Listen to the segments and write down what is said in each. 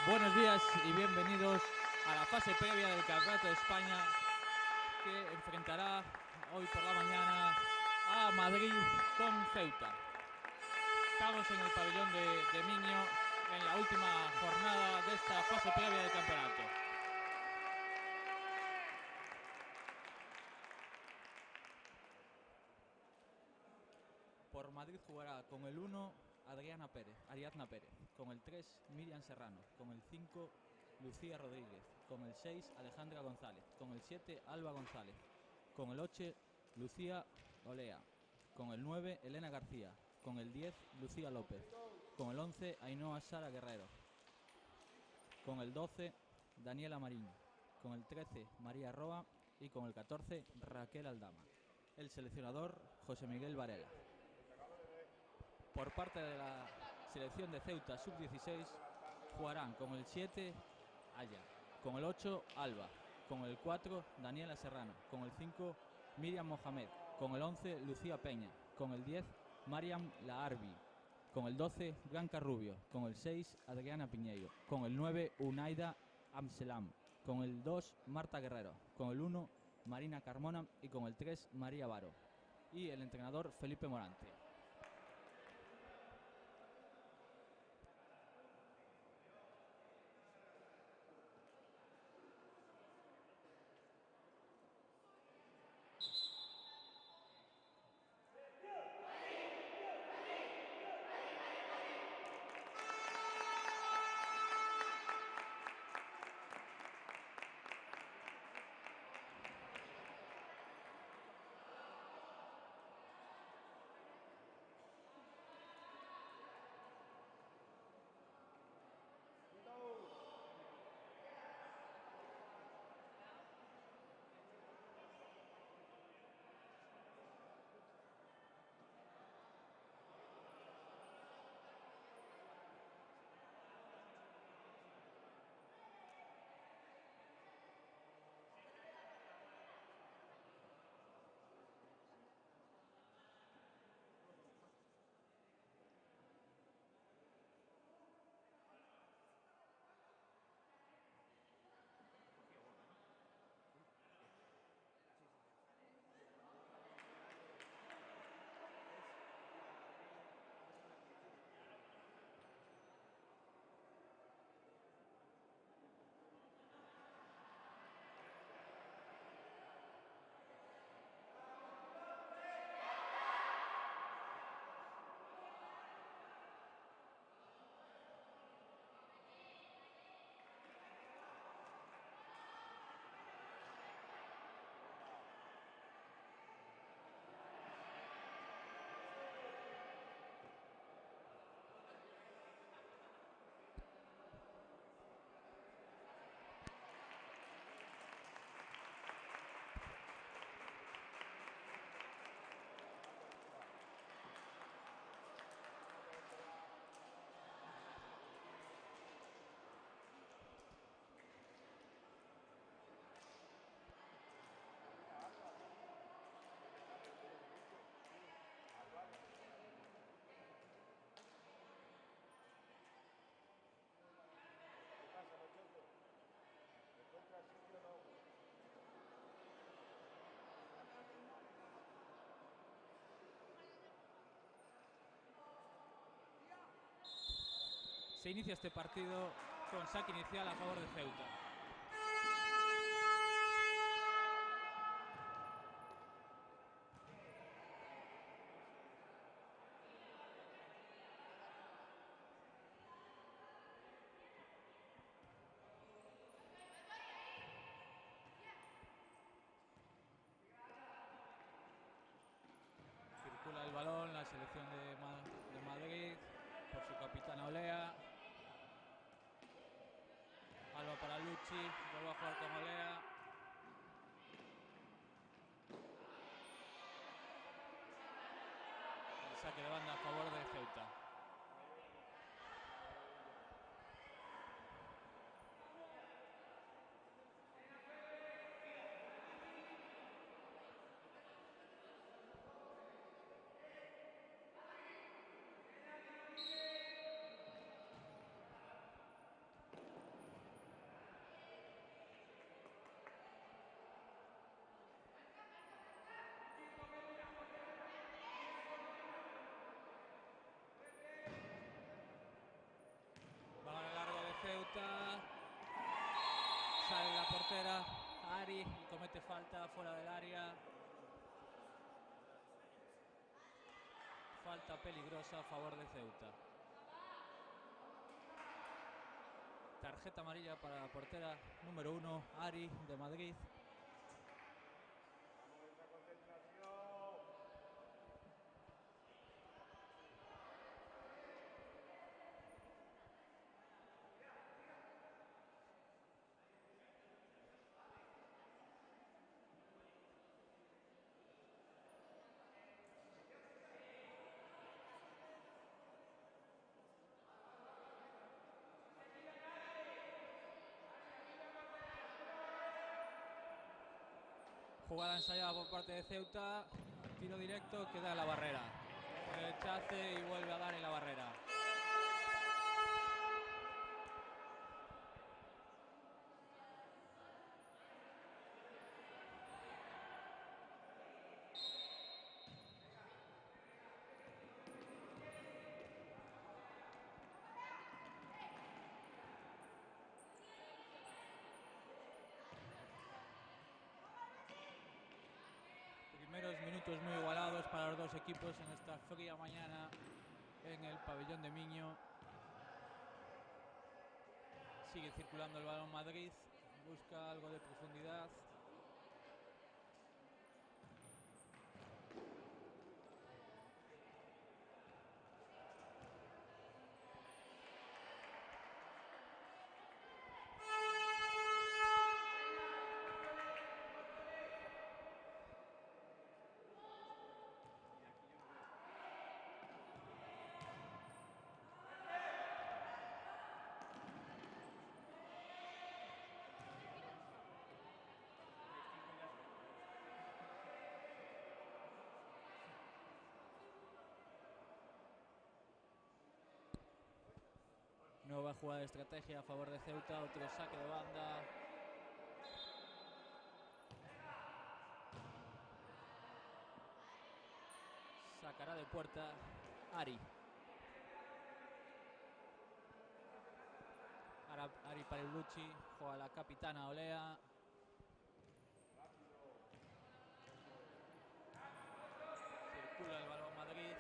Buenos días y bienvenidos a la fase previa del Campeonato de España, que enfrentará hoy por la mañana a Madrid con Ceuta. Estamos en el pabellón de Miño en la última jornada de esta fase previa del campeonato. Por Madrid jugará con el 1 Ariadna Pérez, con el 3 Miriam Serrano, con el 5 Lucía Rodríguez, con el 6 Alejandra González, con el 7 Alba González, con el 8 Lucía Olea, con el 9 Elena García, con el 10 Lucía López, con el 11 Ainhoa Sara Guerrero, con el 12 Daniela Marín, con el 13 María Roa y con el 14 Raquel Aldama. El seleccionador José Miguel Varela. Por parte de la selección de Ceuta sub-16 jugarán con el 7 Aya, con el 8 Alba, con el 4 Daniela Serrano, con el 5 Miriam Mohamed, con el 11 Lucía Peña, con el 10 Mariam Laarbi, con el 12 Blanca Rubio, con el 6 Adriana Piñeiro, con el 9 Unaida Amselam, con el 2 Marta Guerrero, con el 1 Marina Carmona y con el 3 María Varo. Y el entrenador Felipe Morante. Se inicia este partido con saque inicial a favor de Ceuta. Circula el balón la selección de Madrid por su capitana Olea. Alba para Lucci, vuelve a jugar con Olea. El saque de banda a favor de Ceuta. Ceuta. Sale la portera. Ari y comete falta fuera del área. Falta peligrosa a favor de Ceuta. Tarjeta amarilla para la portera número 1, Ari, de Madrid. Jugada ensayada por parte de Ceuta. Tiro directo, queda en la barrera. Rechace y vuelve a dar en la barrera. Primeros minutos muy igualados para los dos equipos en esta fría mañana en el pabellón de Miño. Sigue circulando el balón Madrid, busca algo de profundidad. Nueva jugada de estrategia a favor de Ceuta, otro saque de banda. Sacará de puerta Ari. Ari Pareulucci, juega la capitana Olea. Circula el balón Madrid.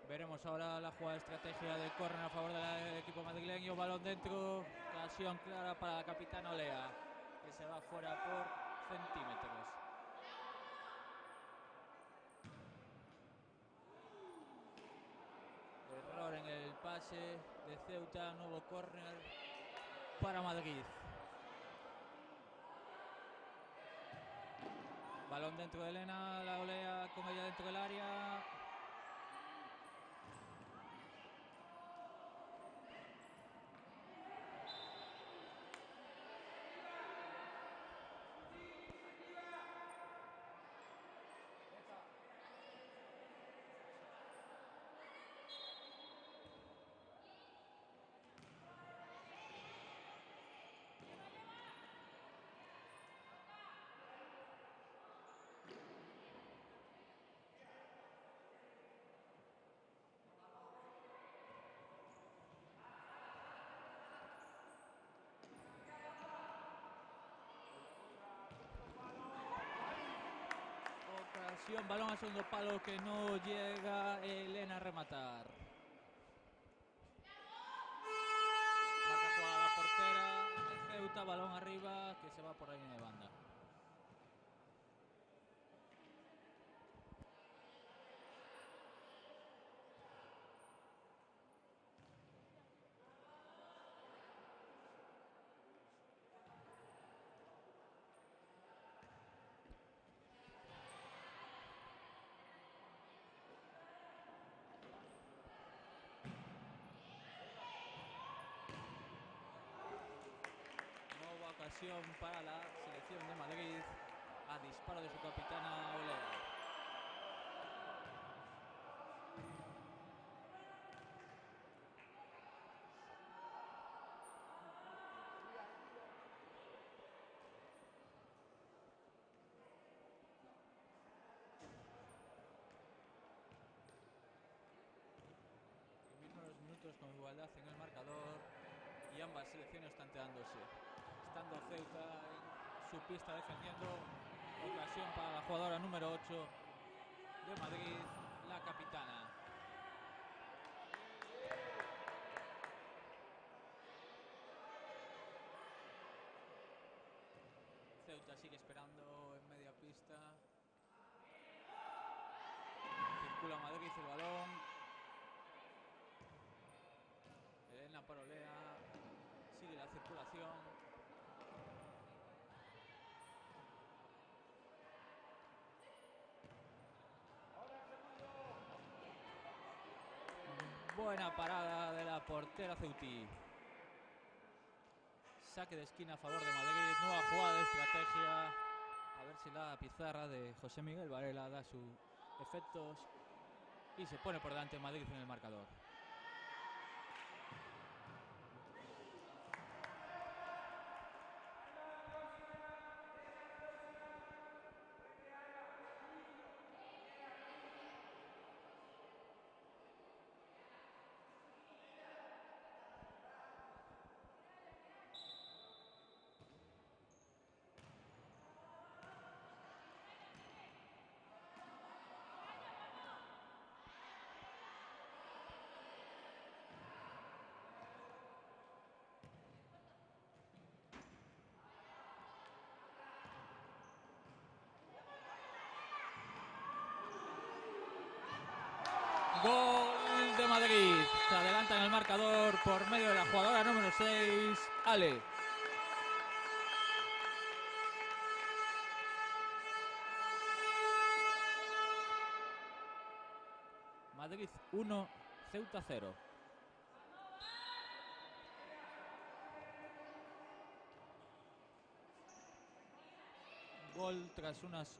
Veremos ahora la jugada de estrategia de córner a favor del equipo madrileño. Balón dentro, ocasión clara para la capitana Olea, que se va fuera por centímetros. Error en el pase de Ceuta, nuevo córner para Madrid. Balón dentro de Elena, la Olea con ella dentro del área. Balón al segundo palo que no llega Elena a rematar. Marca jugada la portera de Ceuta, balón arriba que se va por la línea de banda. ocasión para la selección de Madrid a disparo de su capitana Olea. Los minutos con igualdad en el marcador y ambas selecciones tanteándose, estando Ceuta en su pista defendiendo. Ocasión para la jugadora número 8 de Madrid, la capitana. Ceuta sigue esperando en media pista. Circula Madrid el balón. Elena Parolea sigue la circulación. Buena parada de la portera ceutí. Saque de esquina a favor de Madrid. Nueva jugada de estrategia. A ver si la pizarra de José Miguel Varela da sus efectos. Y se pone por delante Madrid en el marcador. Gol de Madrid. Se adelanta en el marcador por medio de la jugadora número 6, Ale. Madrid 1, Ceuta 0. Gol tras unas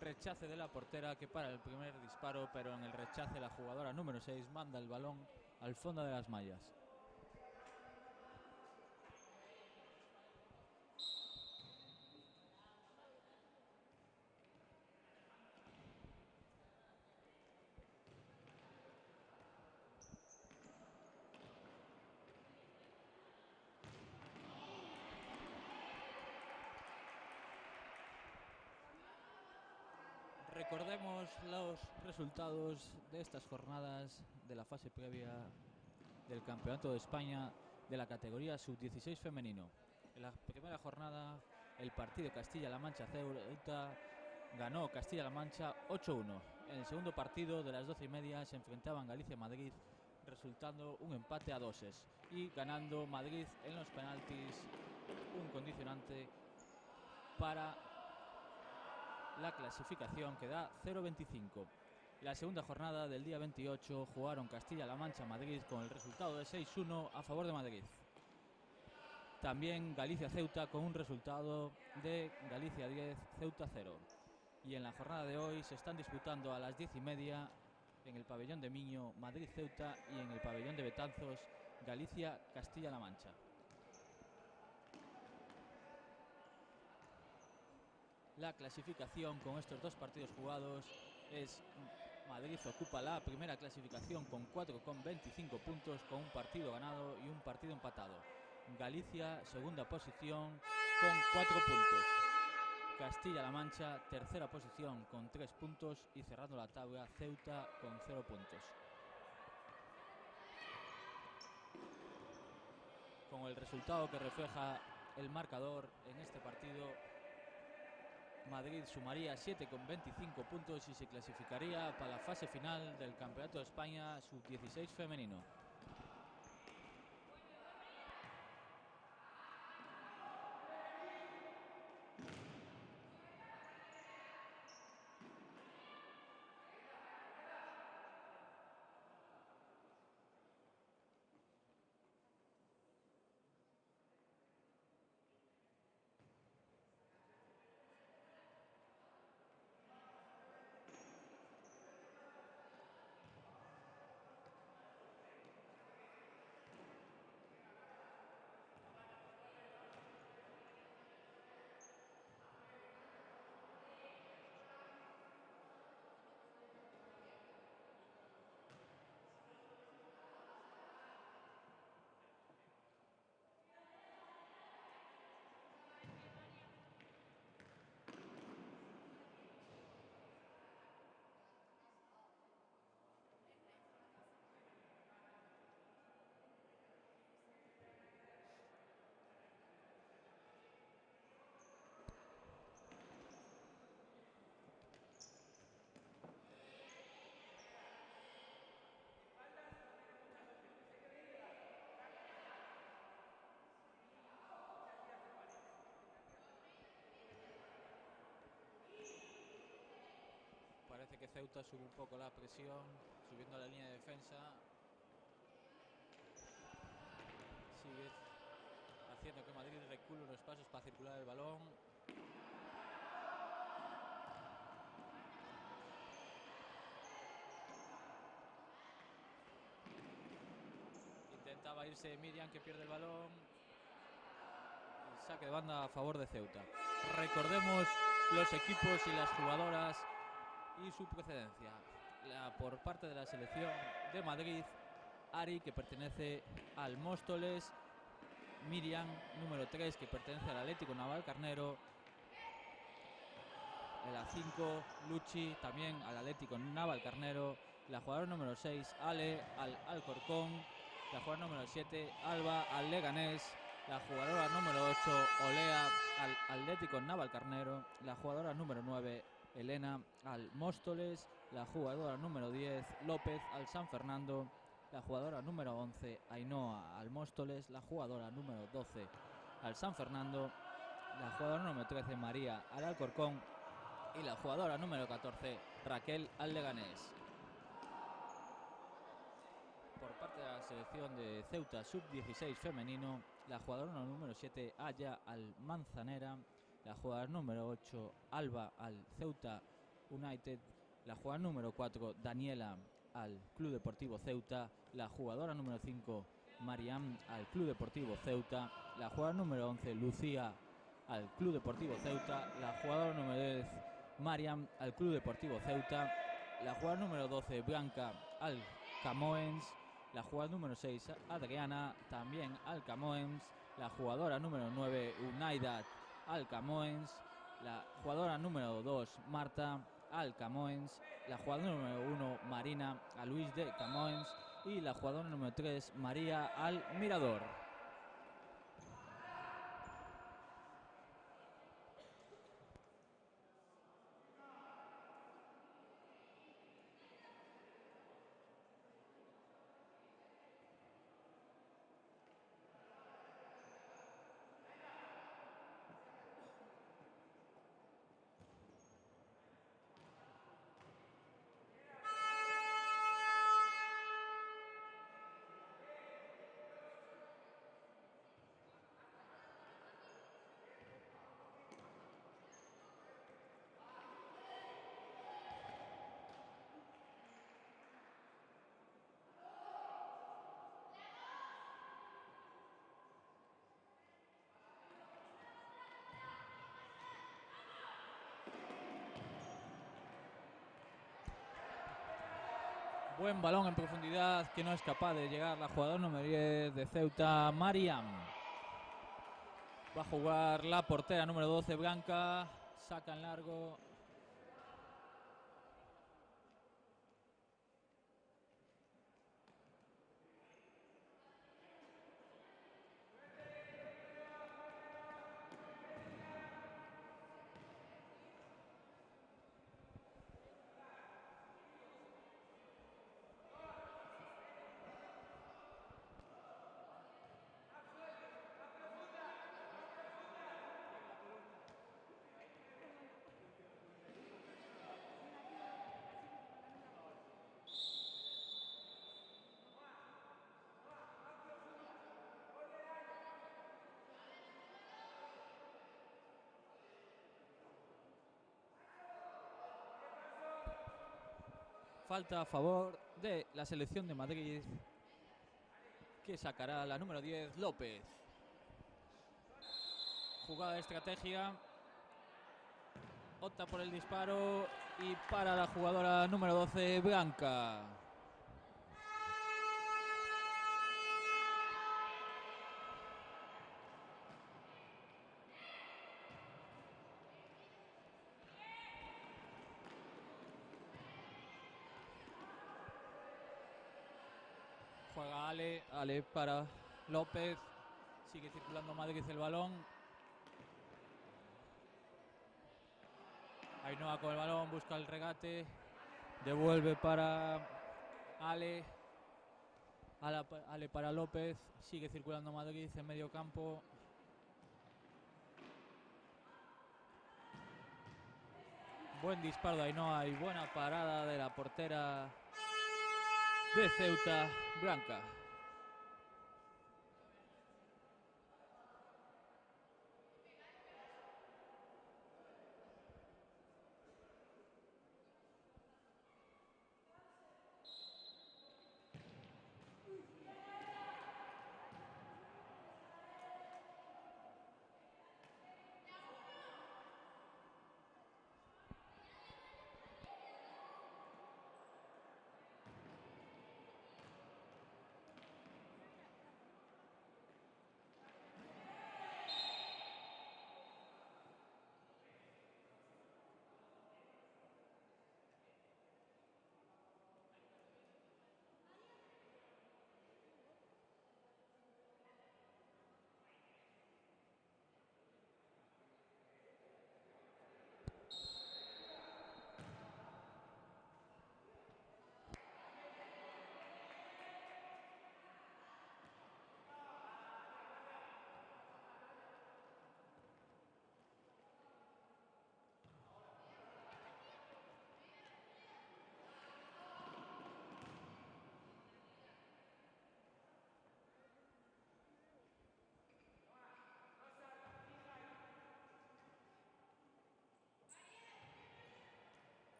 rechace de la portera que para el primer disparo, pero en el rechace la jugadora número 6 manda el balón al fondo de las mallas. Recordemos los resultados de estas jornadas de la fase previa del Campeonato de España de la categoría sub-16 femenino. En la primera jornada, el partido Castilla-La Mancha-Ceuta ganó Castilla-La Mancha 8-1. En el segundo partido, de las 12:30, se enfrentaban Galicia-Madrid, resultando un empate a doses y ganando Madrid en los penaltis, un condicionante para la clasificación que da 0-25. La segunda jornada del día 28 jugaron Castilla-La Mancha-Madrid con el resultado de 6-1 a favor de Madrid. También Galicia-Ceuta con un resultado de Galicia 10, Ceuta 0. Y en la jornada de hoy se están disputando a las 10:30 en el pabellón de Miño, Madrid-Ceuta, y en el pabellón de Betanzos, Galicia-Castilla-La Mancha. La clasificación con estos dos partidos jugados es: Madrid ocupa la primera clasificación con 4,25 puntos, con un partido ganado y un partido empatado. Galicia, segunda posición, con 4 puntos. Castilla-La Mancha, tercera posición, con 3 puntos. Y cerrando la tabla, Ceuta, con 0 puntos. Con el resultado que refleja el marcador en este partido, Madrid sumaría 7,25 puntos y se clasificaría para la fase final del Campeonato de España sub-16 femenino. Ceuta sube un poco la presión, subiendo la línea de defensa. Sigue haciendo que Madrid recule unos pasos para circular el balón. Intentaba irse Miriam, que pierde el balón. El saque de banda a favor de Ceuta. Recordemos los equipos y las jugadoras y su procedencia. Por parte de la selección de Madrid, Ari, que pertenece al Móstoles. Miriam, número 3, que pertenece al Atlético Navalcarnero. La 5, Luchi, también al Atlético Navalcarnero. La jugadora número 6, Ale, al Alcorcón. La jugadora número 7, Alba, al Leganés. La jugadora número 8, Olea, al Atlético Navalcarnero. La jugadora número 9, Elena, al Móstoles. La jugadora número 10, López, al San Fernando. La jugadora número 11, Ainhoa, al Móstoles. La jugadora número 12, al San Fernando. La jugadora número 13, María, al Alcorcón. Y la jugadora número 14, Raquel, al Leganés. Por parte de la selección de Ceuta sub-16 femenino, la jugadora número 7, Aya, al Manzanera. La jugadora número 8, Alba, al Ceuta United. La jugadora número 4, Daniela, al Club Deportivo Ceuta. La jugadora número 5, Mariam, al Club Deportivo Ceuta. La jugadora número 11, Lucía, al Club Deportivo Ceuta. La jugadora número 10, Mariam, al Club Deportivo Ceuta. La jugadora número 12, Blanca, al Camoens. La jugadora número 6, Adriana, también al Camoens. La jugadora número 9, Unaidat, al Camoens. La jugadora número 2, Marta, al Camoens. La jugadora número 1, Marina, a Luis de Camoens. Y la jugadora número 3, María, al Mirador. Buen balón en profundidad que no es capaz de llegar la jugadora número 10 de Ceuta, Mariam. Va a jugar la portera número 12, Blanca. Saca en largo. Falta a favor de la selección de Madrid, que sacará la número 10, López. Jugada de estrategia. Opta por el disparo y para la jugadora número 12, Blanca. Juega Ale para López. Sigue circulando Madrid el balón. Ainhoa con el balón, busca el regate. Devuelve para Ale. Ale para López. Sigue circulando Madrid en medio campo. Buen disparo de Ainhoa y buena parada de la portera de Ceuta, Blanca.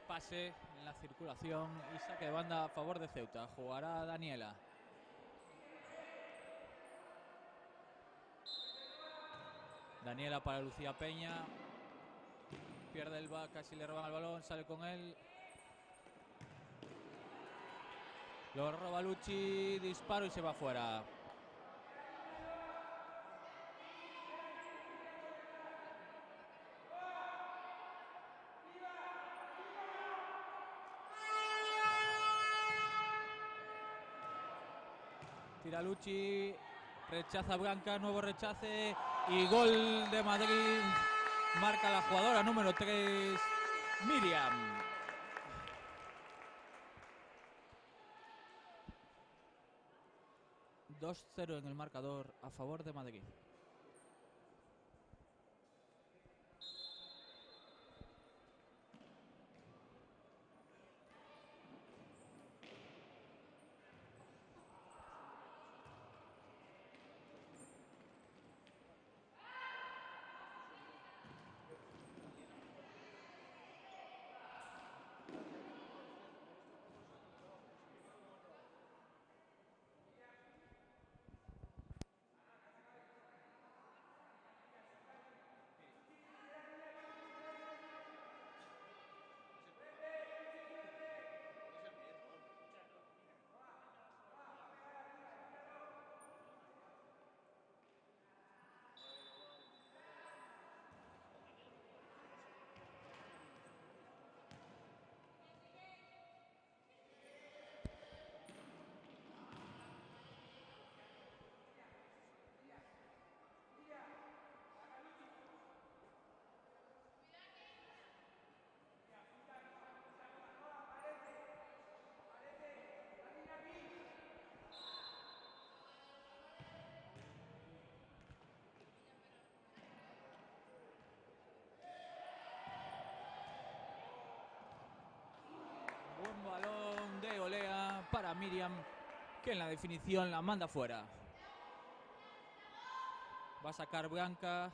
Pase en la circulación y saque de banda a favor de Ceuta. Jugará Daniela. Daniela para Lucía Peña. Pierde el balón, casi le roban el balón, sale con él. Lo roba Lucci, disparo y se va fuera. Tira Lucci, rechaza Blanca, nuevo rechace y gol de Madrid. Marca la jugadora número 3, Miriam. 2-0 en el marcador a favor de Madrid. Buen balón de Olea para Miriam, que en la definición la manda fuera. Va a sacar Blanca.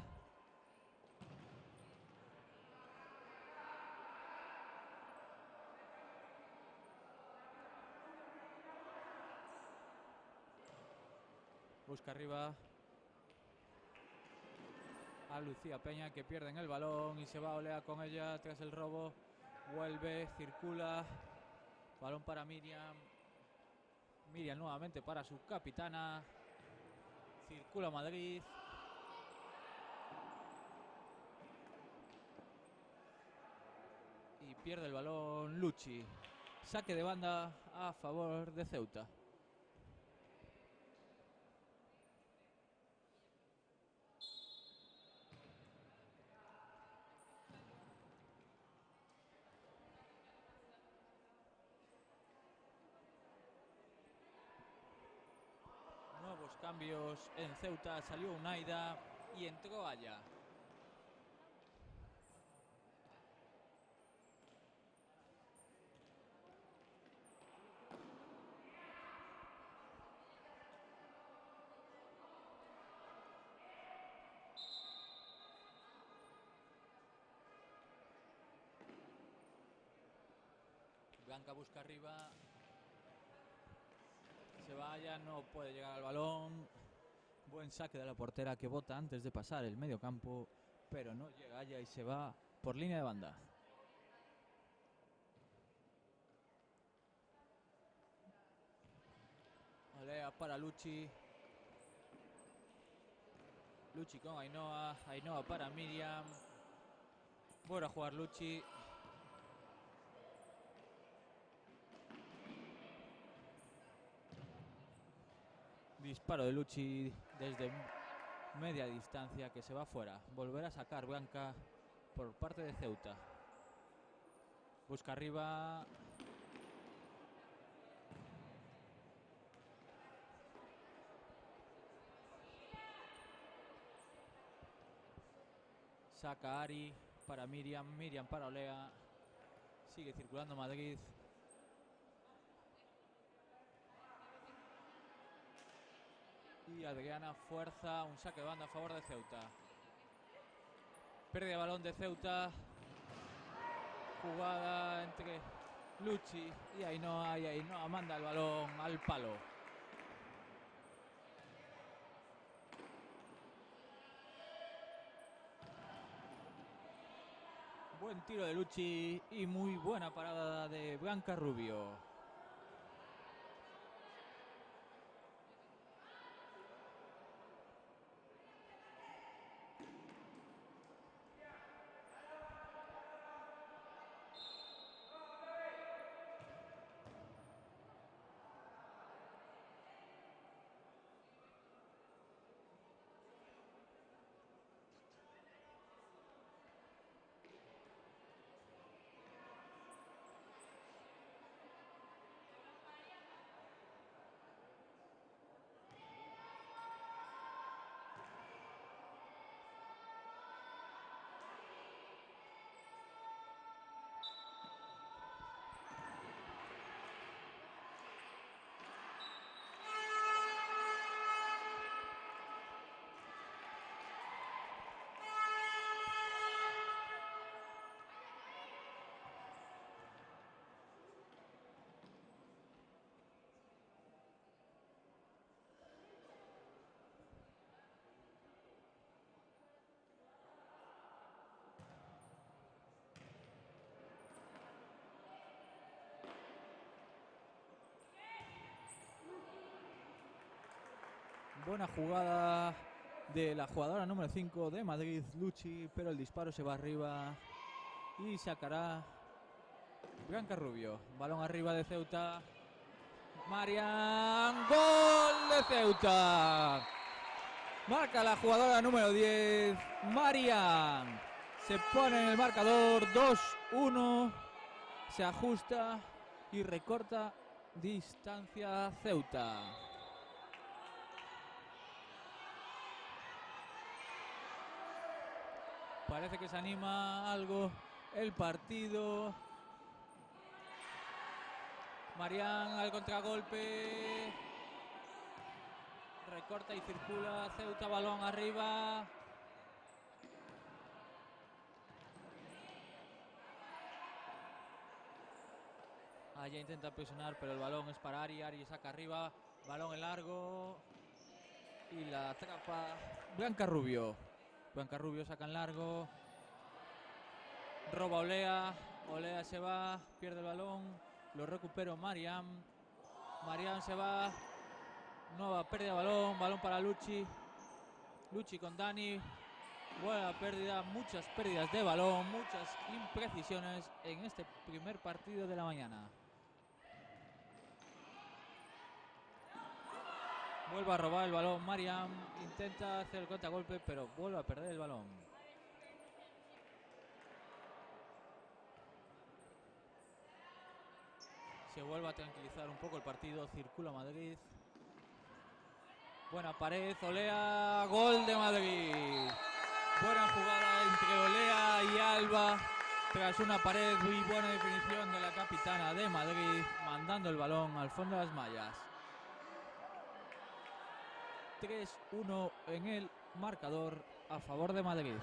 Busca arriba a Lucía Peña, que pierde en el balón y se va Olea con ella tras el robo. Vuelve, circula. Balón para Miriam. Miriam nuevamente para su capitana. Circula Madrid. Y pierde el balón Lucci. Saque de banda a favor de Ceuta. cambios en Ceuta. Salió Unaida y entró Aya. Blanca busca arriba. Se va Aya, no puede llegar al balón. Buen saque de la portera que bota antes de pasar el medio campo, pero no llega Aya y se va por línea de banda. Olea para Luchi. Luchi con Ainhoa. Ainhoa para Miriam. Vuelve a jugar Luchi. Disparo de Luchi desde media distancia que se va fuera. Volverá a sacar Blanca por parte de Ceuta. Busca arriba. Saca Ari para Miriam. Miriam para Olea. Sigue circulando Madrid. Y Adriana fuerza un saque de banda a favor de Ceuta. Pérdida de balón de Ceuta. Jugada entre Luchi y Ainhoa. Y Ainhoa manda el balón al palo. Buen tiro de Luchi y muy buena parada de Blanca Rubio. Buena jugada de la jugadora número 5 de Madrid, Luchi, pero el disparo se va arriba y sacará Blanca Rubio. Balón arriba de Ceuta. Marian, gol de Ceuta. Marca la jugadora número 10, Marian. Se pone en el marcador 2-1. Se ajusta y recorta distancia Ceuta. Parece que se anima algo el partido. Marian al contragolpe. Recorta y circula Ceuta, balón arriba. Aya intenta presionar, pero el balón es para Ari. Ari saca arriba, balón en largo. Y la atrapa Blanca Rubio. Blanca Rubio saca en largo. Roba Olea. Olea se va, pierde el balón. Lo recupera Mariam. Mariam se va. Nueva pérdida de balón. Balón para Luchi. Luchi con Dani. Buena pérdida. Muchas pérdidas de balón. Muchas imprecisiones en este primer partido de la mañana. Vuelve a robar el balón Mariam. Intenta hacer el contragolpe, pero vuelve a perder el balón. Se vuelve a tranquilizar un poco el partido. Circula Madrid. Buena pared, Olea, gol de Madrid. Buena jugada entre Olea y Alba. Tras una pared muy buena definición de la capitana de Madrid, mandando el balón al fondo de las mallas. 3-1 en el marcador a favor de Madrid.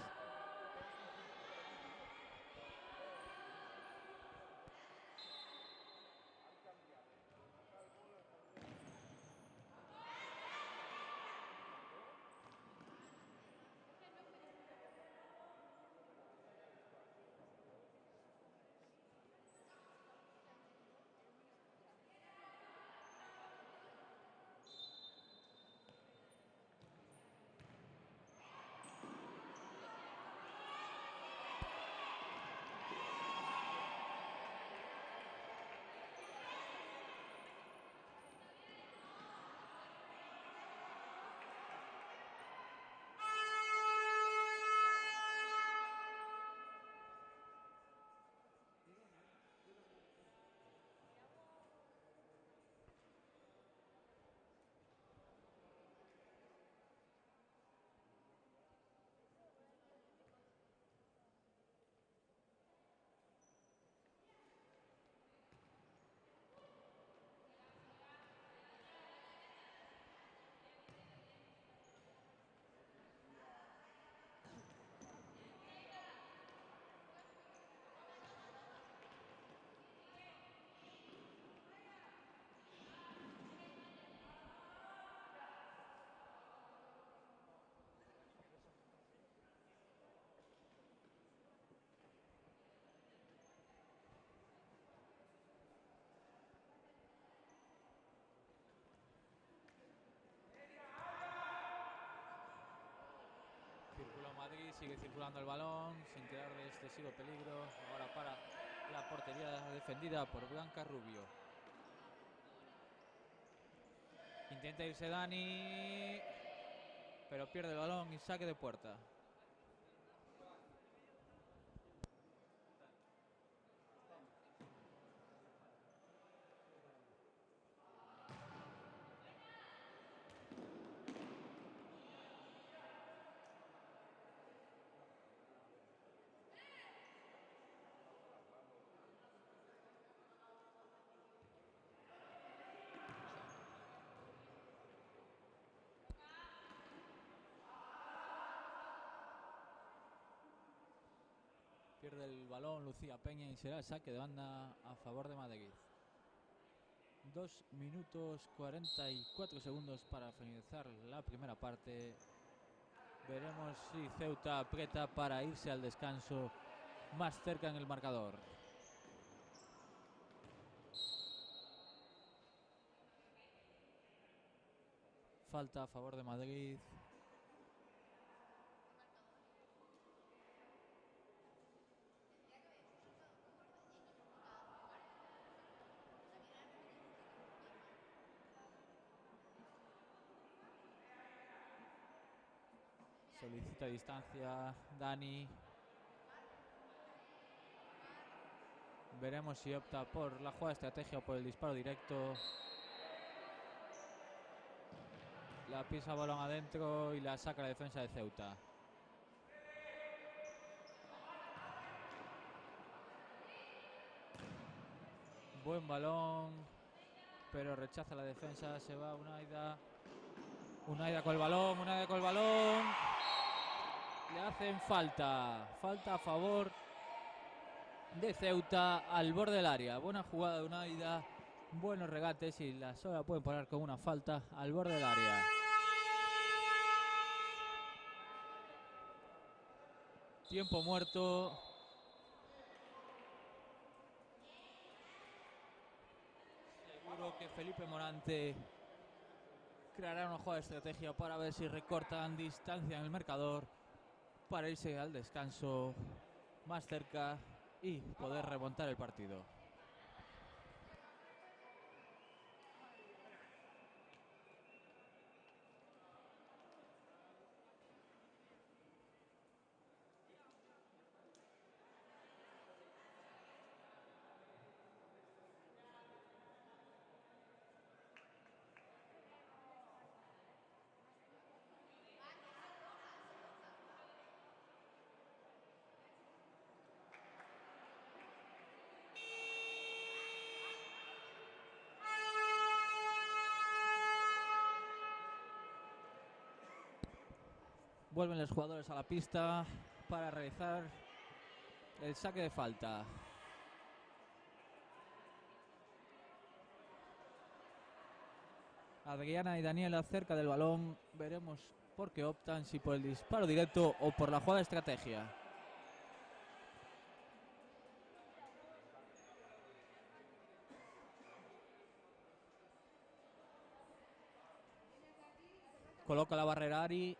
Circula Madrid, sigue circulando el balón sin crear de excesivo peligro. Ahora para la portería defendida por Blanca Rubio. Intenta irse Dani, pero pierde el balón y saque de puerta. Pierde el balón Lucía Peña y será el saque de banda a favor de Madrid. 2 minutos 44 segundos para finalizar la primera parte. Veremos si Ceuta aprieta para irse al descanso más cerca en el marcador. Falta a favor de Madrid. Solicita distancia Dani. Veremos si opta por la jugada de estrategia o por el disparo directo. La pisa balón adentro y la saca la defensa de Ceuta. Buen balón, pero rechaza la defensa. Se va Unaida. Unaida con el balón, Unaida con el balón. Le hacen falta. Falta a favor de Ceuta al borde del área. Buena jugada de Unaida. Buenos regates y la sola pueden poner con una falta al borde del área. Tiempo muerto. Seguro que Felipe Morante creará una jugada de estrategia para ver si recortan distancia en el marcador para irse al descanso más cerca y poder remontar el partido. Vuelven los jugadores a la pista para realizar el saque de falta. Adriana y Daniela cerca del balón. Veremos por qué optan, si por el disparo directo o por la jugada de estrategia. Coloca la barrera Ari.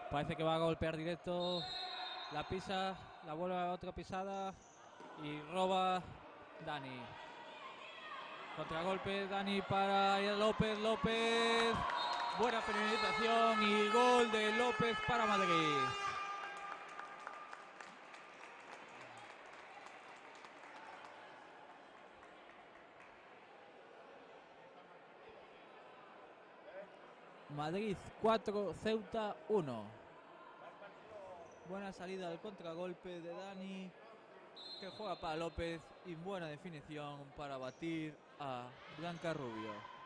Parece que va a golpear directo. La pisa, la vuelve a otra pisada y roba Dani. Contragolpe, Dani para López. López. Buena finalización y gol de López para Madrid. Madrid 4, Ceuta 1. Buena salida del contragolpe de Dani, que juega para López, y buena definición para batir a Blanca Rubio.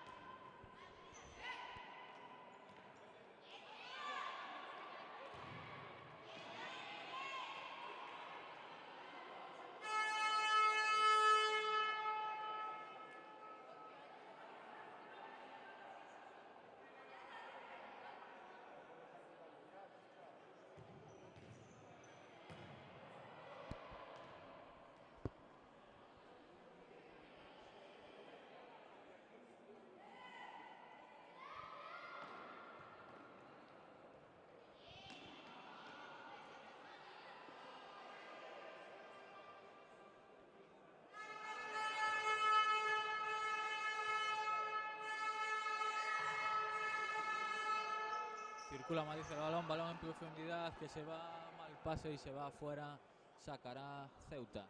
Circula Madrid el balón en profundidad, que se va mal pase y se va afuera. Sacará Ceuta.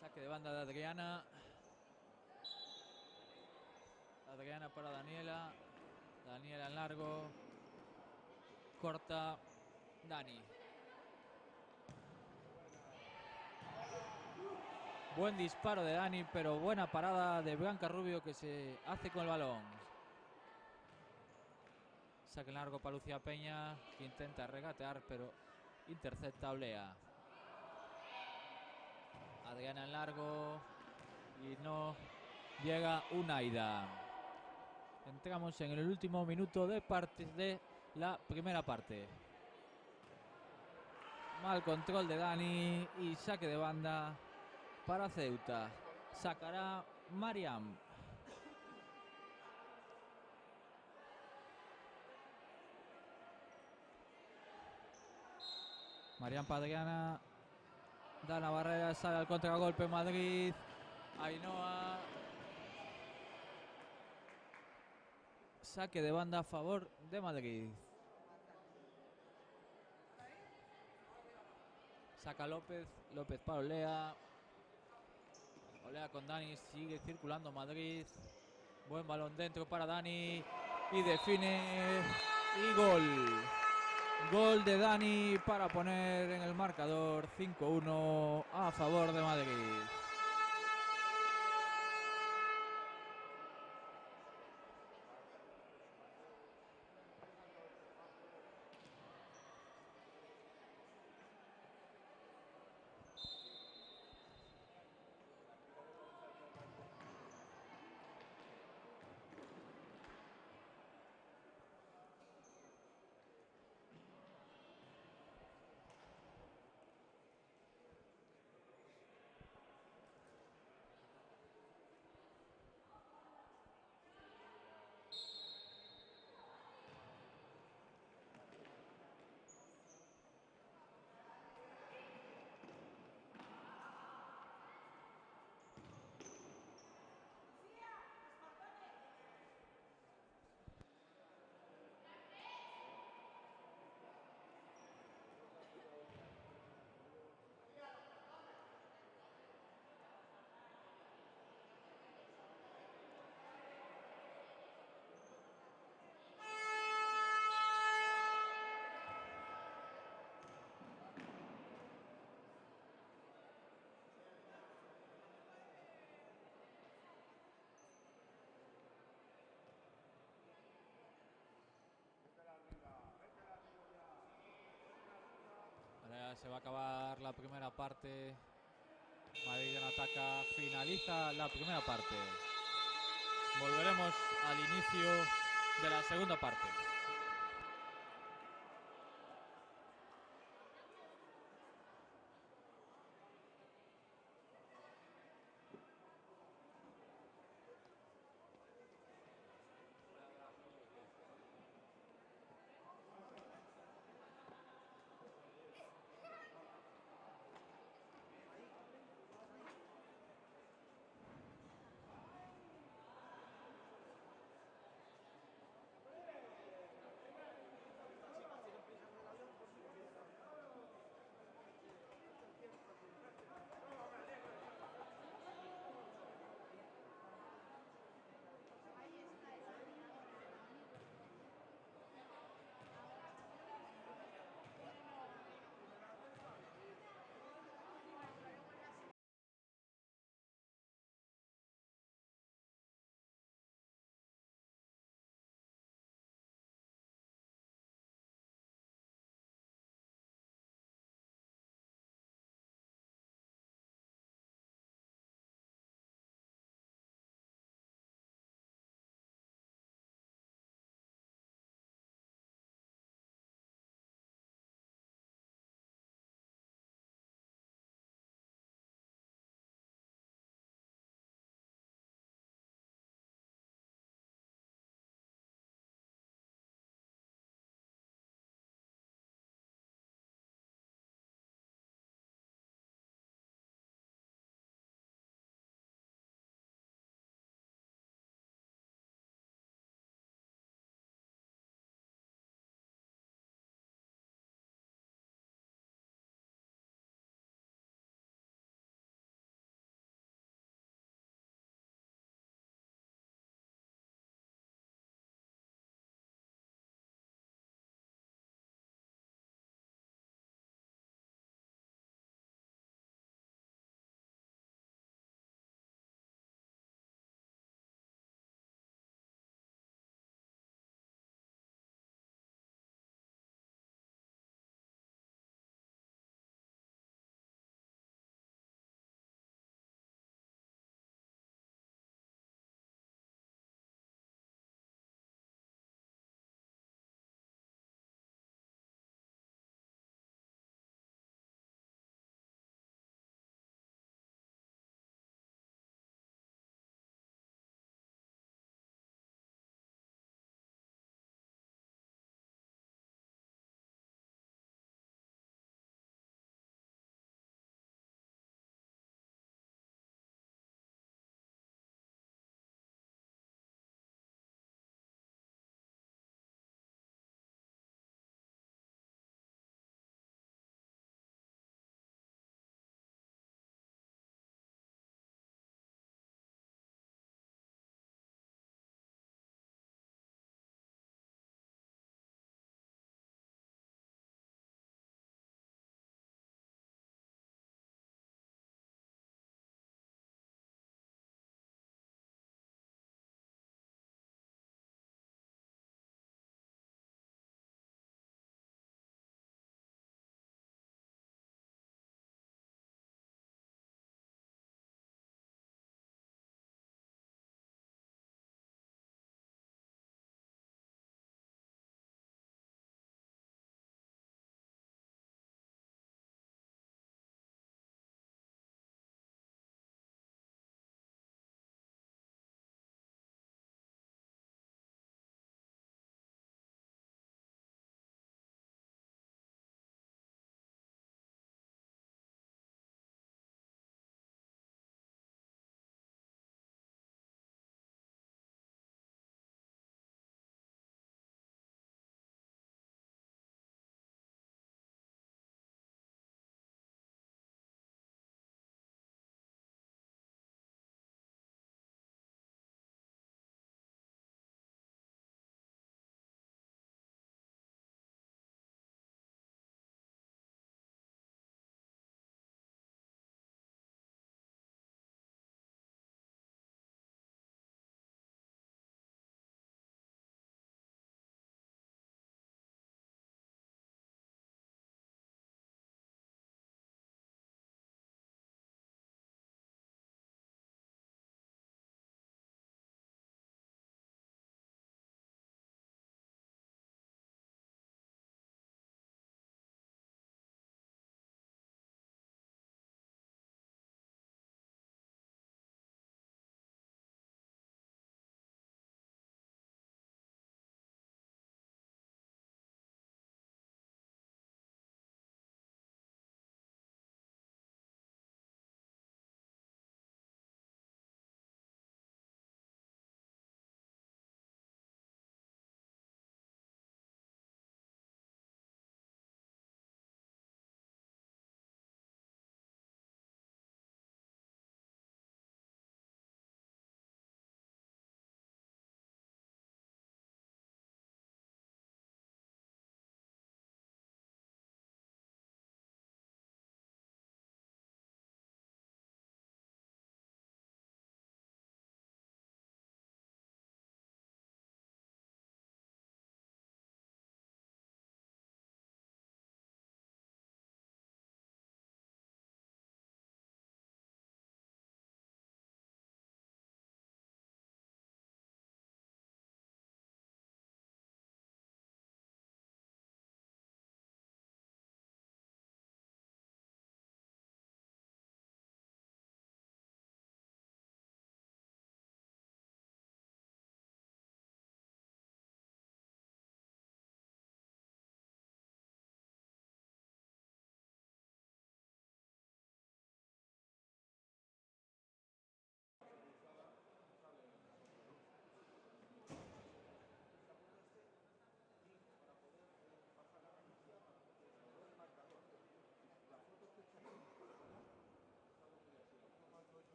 Saque de banda de Adriana. Adriana para Daniela. Daniela en largo. Corta Dani. Buen disparo de Dani, pero buena parada de Blanca Rubio, que se hace con el balón. Saque en largo para Lucía Peña, que intenta regatear, pero intercepta Olea. Adriana en largo y no llega Unaida. Entramos en el último minuto de la primera parte. Mal control de Dani y saque de banda para Ceuta. Sacará Mariam. Mariam Padriana. Da la barrera, sale al contragolpe Madrid. Ainhoa. Saque de banda a favor de Madrid. Saca López. López para Olea. Olea con Dani. Sigue circulando Madrid. Buen balón dentro para Dani. Y define. Y gol. Gol de Dani para poner en el marcador 5-1 a favor de Madrid. Ya se va a acabar la primera parte. Madrid en ataca, finaliza la primera parte. Volveremos al inicio de la segunda parte.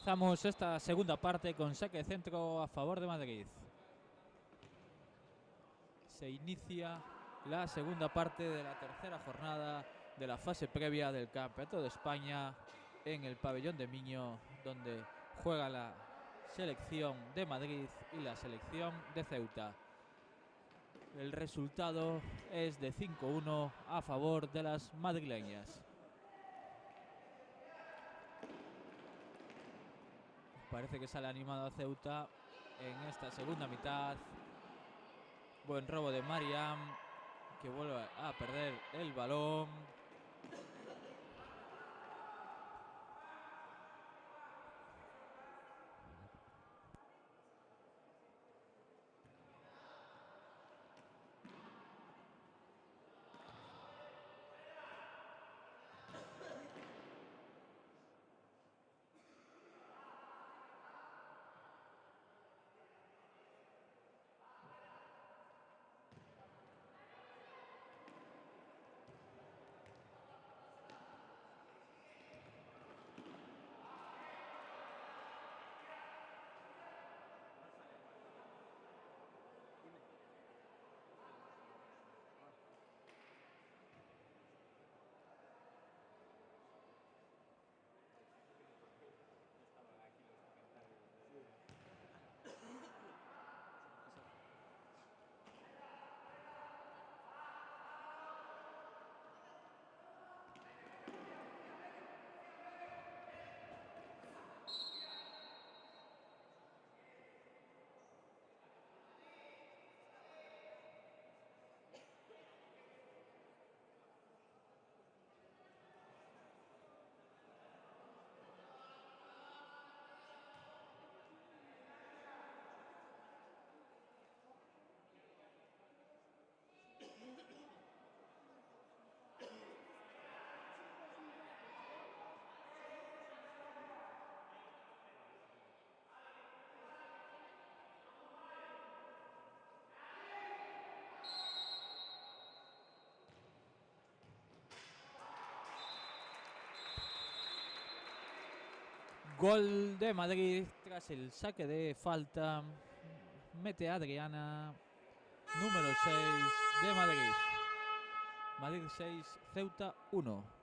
Comenzamos esta segunda parte con saque de centro a favor de Madrid. Se inicia la segunda parte de la tercera jornada de la fase previa del Campeonato de España en el pabellón de Miño, donde juega la selección de Madrid y la selección de Ceuta. El resultado es de 5-1 a favor de las madrileñas. Parece que sale animado a Ceuta en esta segunda mitad. Buen robo de Mariam, que vuelve a perder el balón. Gol de Madrid tras el saque de falta. Mete a Adriana, número 6 de Madrid. Madrid 6, Ceuta 1.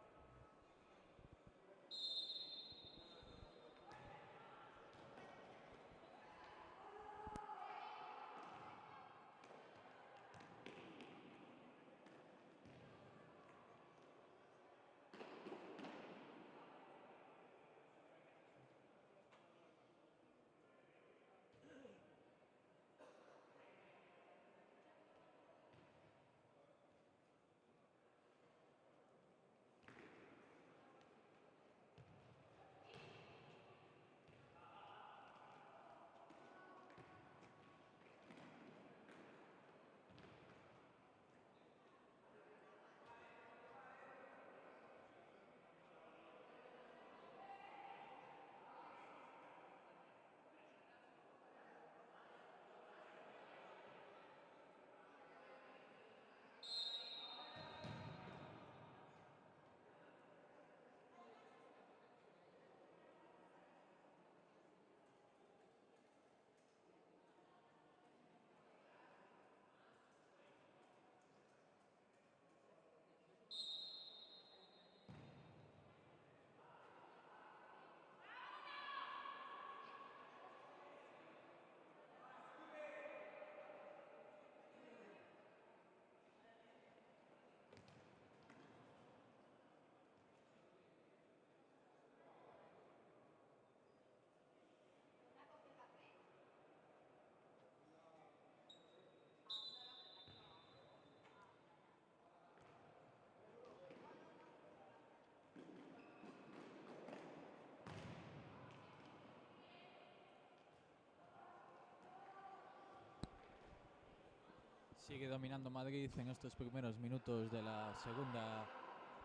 Sigue dominando Madrid en estos primeros minutos de la segunda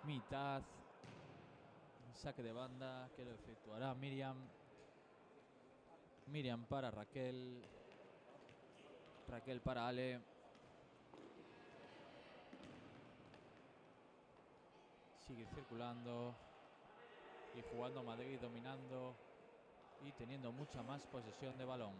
mitad. Saque de banda que lo efectuará Miriam. Miriam para Raquel. Raquel para Ale. Sigue circulando y jugando Madrid, dominando y teniendo mucha más posesión de balón.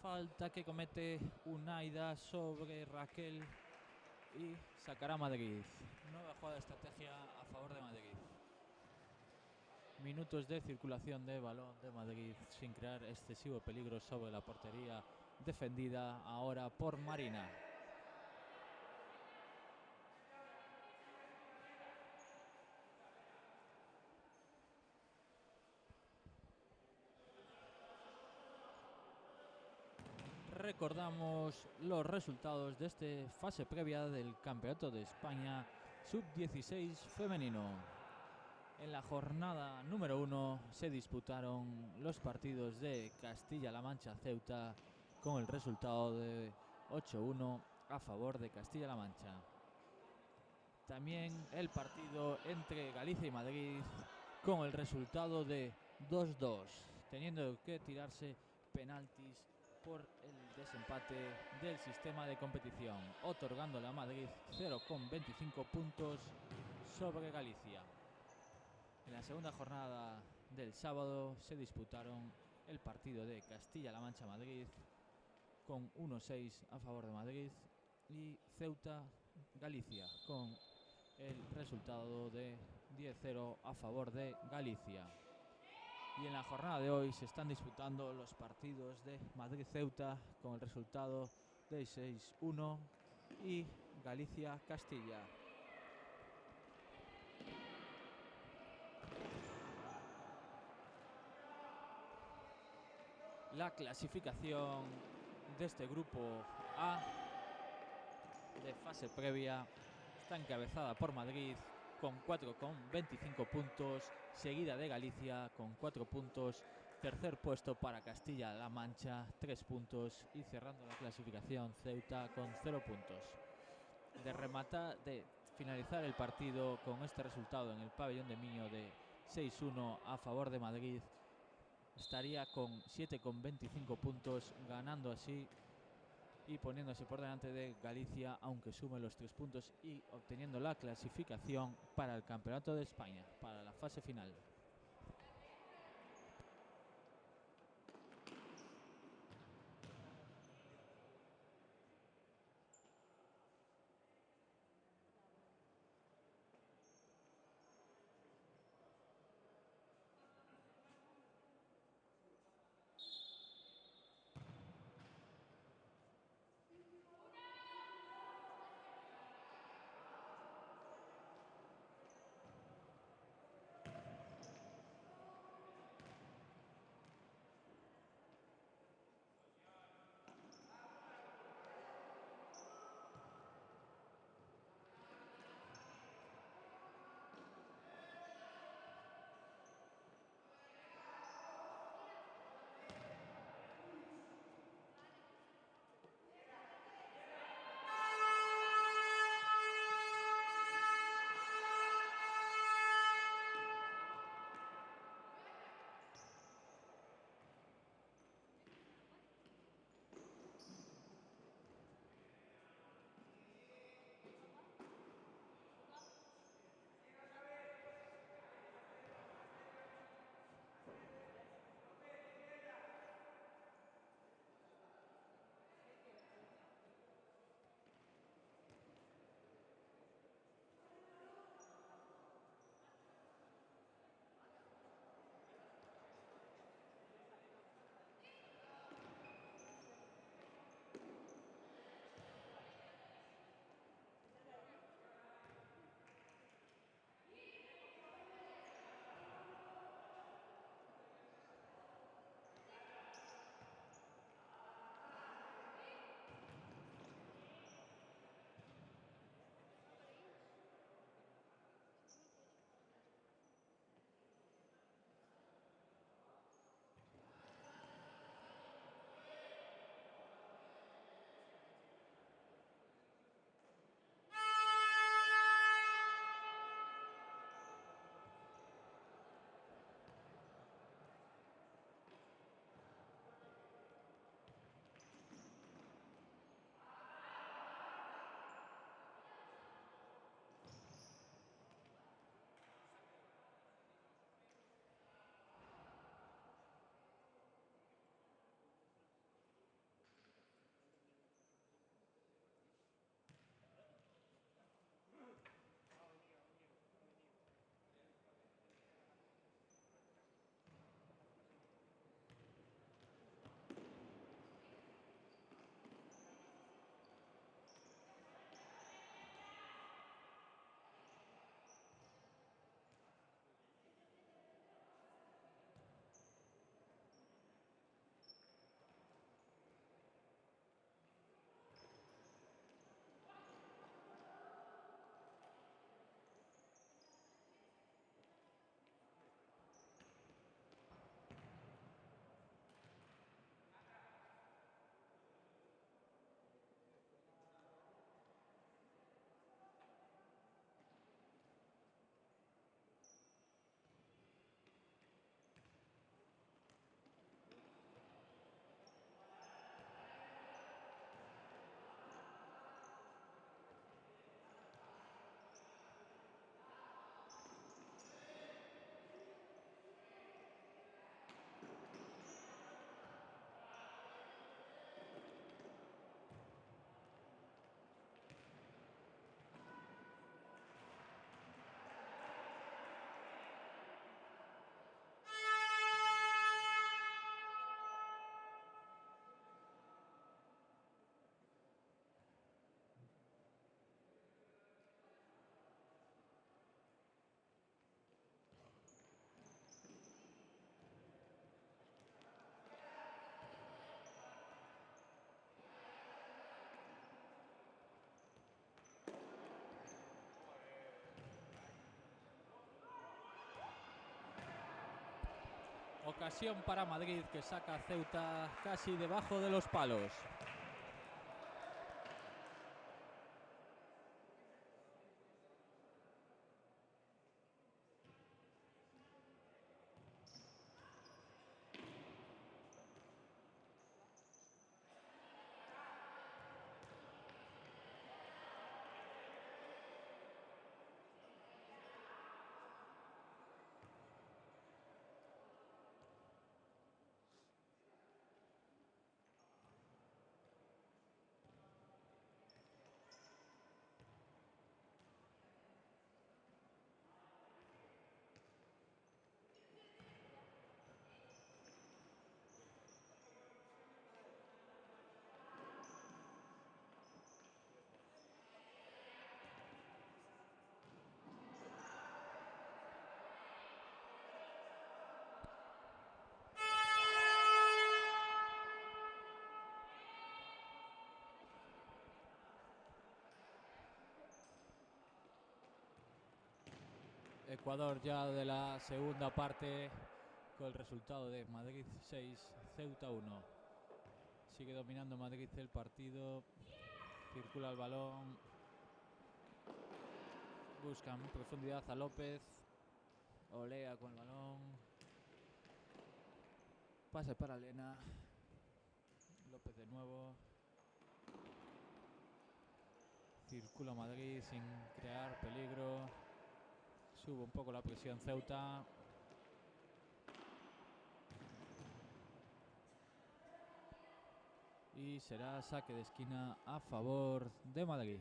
Falta que comete Unaida sobre Raquel y sacará Madrid. Nueva jugada de estrategia a favor de Madrid. Minutos de circulación de balón de Madrid sin crear excesivo peligro sobre la portería defendida ahora por Marina. Recordamos los resultados de esta fase previa del Campeonato de España Sub-16 femenino. En la jornada número 1 se disputaron los partidos de Castilla-La Mancha-Ceuta con el resultado de 8-1 a favor de Castilla-La Mancha. también el partido entre Galicia y Madrid con el resultado de 2-2, teniendo que tirarse penaltis por el desempate del sistema de competición, otorgándole a Madrid 0,25 puntos sobre Galicia. En la segunda jornada del sábado se disputaron el partido de Castilla-La Mancha-Madrid con 1-6 a favor de Madrid y Ceuta-Galicia con el resultado de 10-0 a favor de Galicia. Y en la jornada de hoy se están disputando los partidos de Madrid-Ceuta con el resultado de 6-1 y Galicia-Castilla. La clasificación de este grupo A de fase previa está encabezada por Madrid con 4,25 puntos, seguida de Galicia con 4 puntos, tercer puesto para Castilla-La Mancha 3 puntos y cerrando la clasificación Ceuta con 0 puntos. De finalizar el partido con este resultado en el pabellón de Miño de 6-1 a favor de Madrid, estaría con 7,25 puntos, ganando así y poniéndose por delante de Galicia, aunque sume los 3 puntos y obteniendo la clasificación para el Campeonato de España, para la fase final. Ocasión para Madrid, que saca a Ceuta casi debajo de los palos. Ecuador ya de la segunda parte con el resultado de Madrid 6, Ceuta 1. Sigue dominando Madrid el partido. Circula el balón. Buscan profundidad a López. Olea con el balón. Pase para Elena. López de nuevo. Circula Madrid sin crear peligro. Sube un poco la presión Ceuta. Y será saque de esquina a favor de Madrid.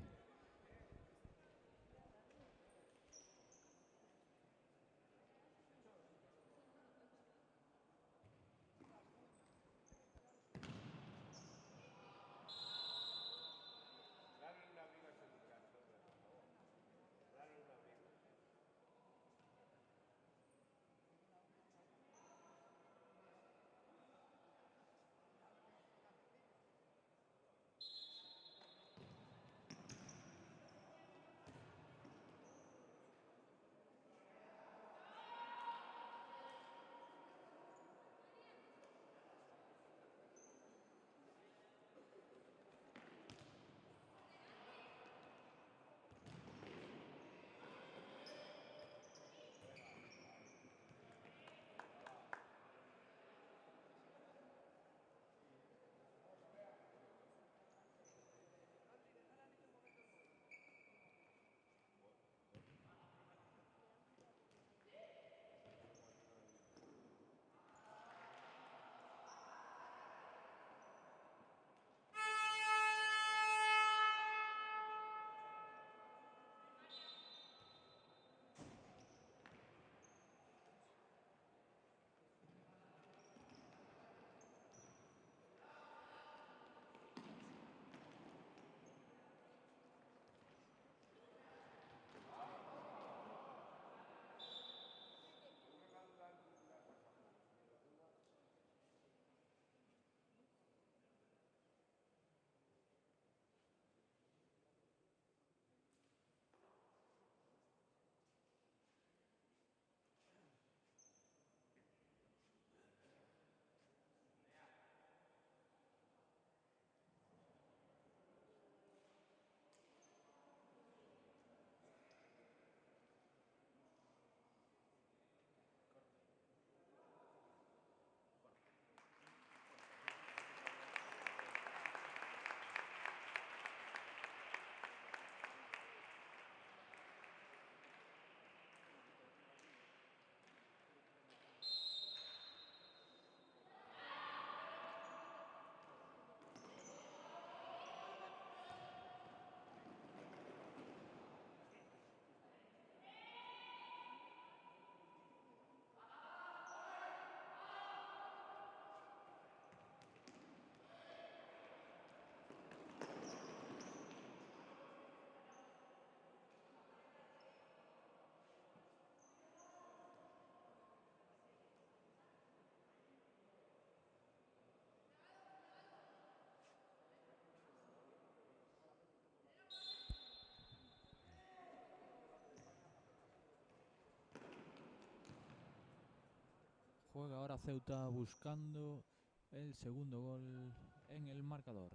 Juega ahora Ceuta buscando el segundo gol en el marcador.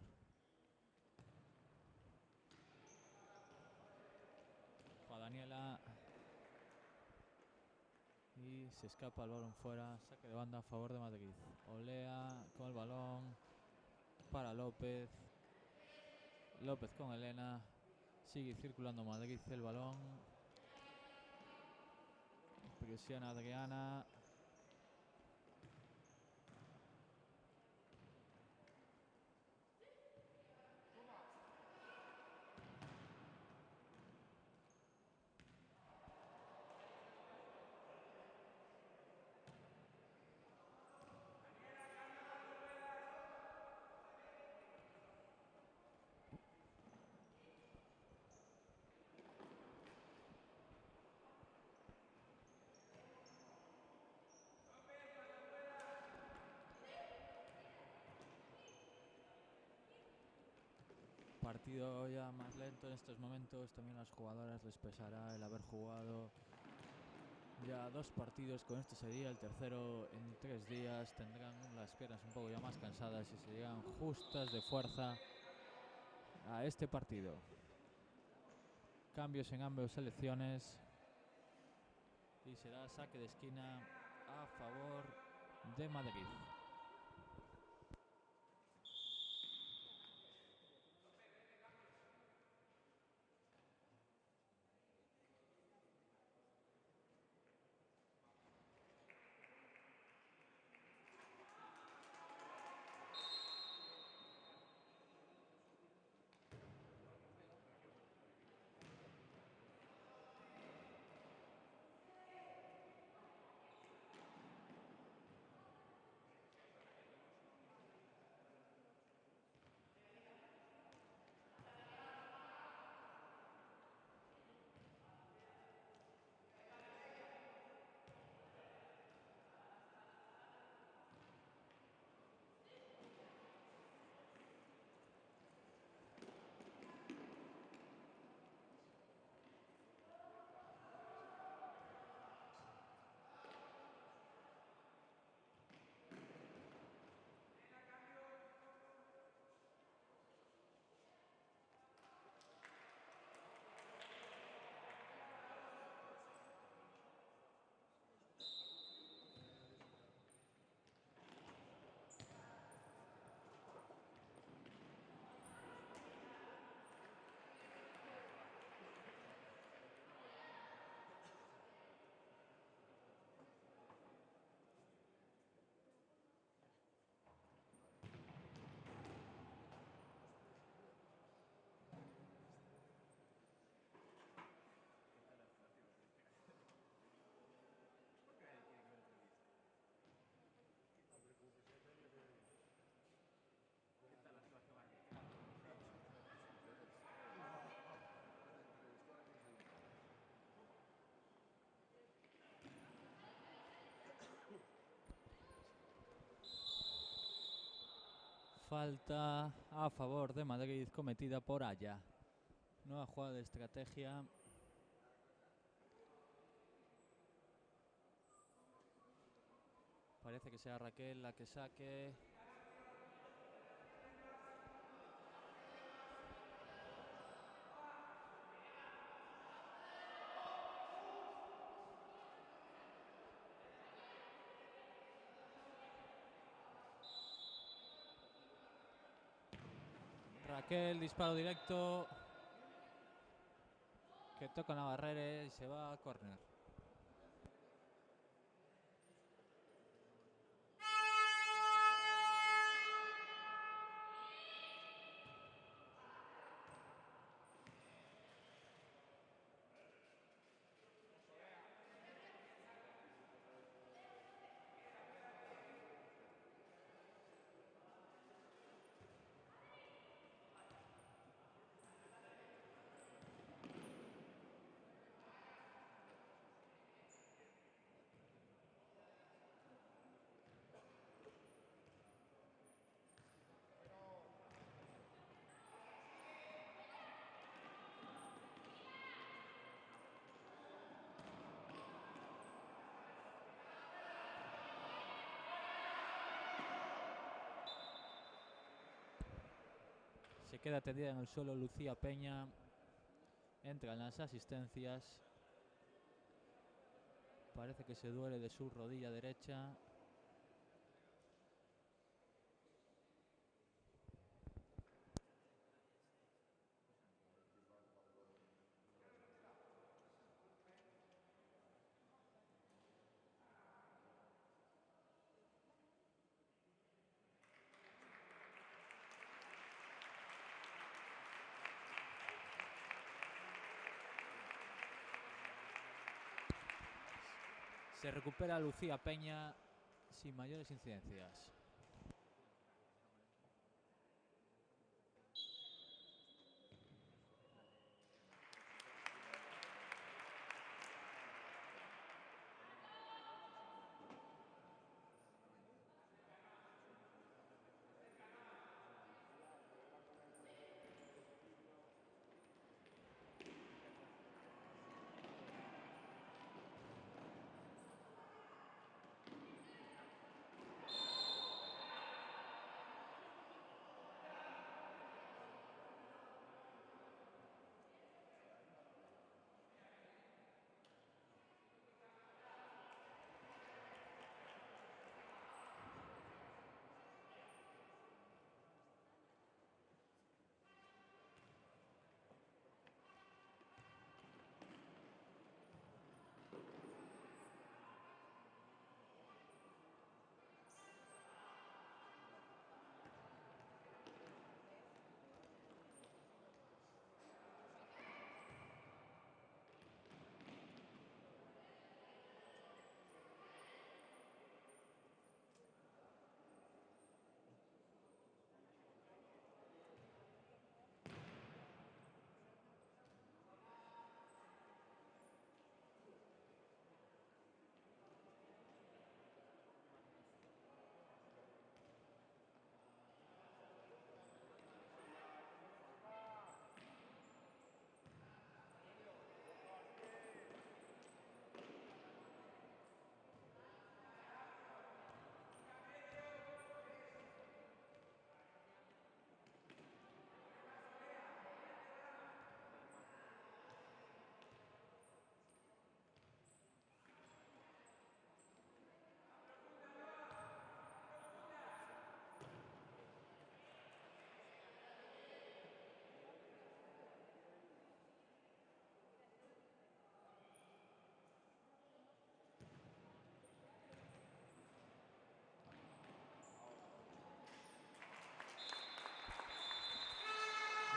Juega Daniela. Y se escapa el balón fuera. Saque de banda a favor de Madrid. Olea con el balón para López. López con Elena. Sigue circulando Madrid el balón. Presiona Adriana. Partido ya más lento en estos momentos. También a las jugadoras les pesará el haber jugado ya 2 partidos. Con este sería el tercero en 3 días. Tendrán las piernas un poco ya más cansadas y se llegan justas de fuerza a este partido. Cambios en ambas selecciones y será saque de esquina a favor de Madrid. Falta a favor de Madrid cometida por Aya. Nueva jugada de estrategia. Parece que sea Raquel la que saque. Raquel, disparo directo. Que toca la barrera y se va a córner. Se queda tendida en el suelo Lucía Peña. Entran las asistencias. Parece que se duele de su rodilla derecha. Se recupera Lucía Peña sin mayores incidencias.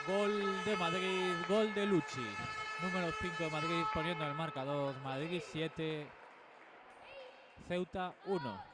Gol de Madrid, gol de Lucci. Número 5 de Madrid poniendo el marcador. Madrid 7, Ceuta 1.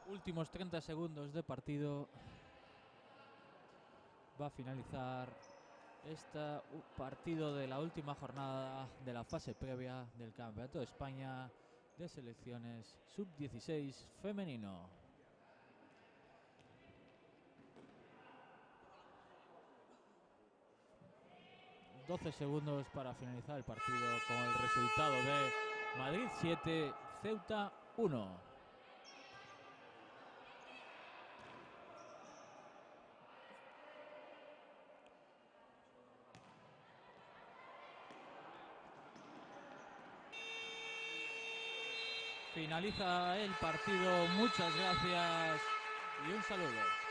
Últimos 30 segundos de partido. Va a finalizar este partido de la última jornada de la fase previa del Campeonato de España de Selecciones Sub-16 femenino. ...12 segundos para finalizar el partido con el resultado de Madrid 7, Ceuta 1. Finaliza el partido, muchas gracias y un saludo.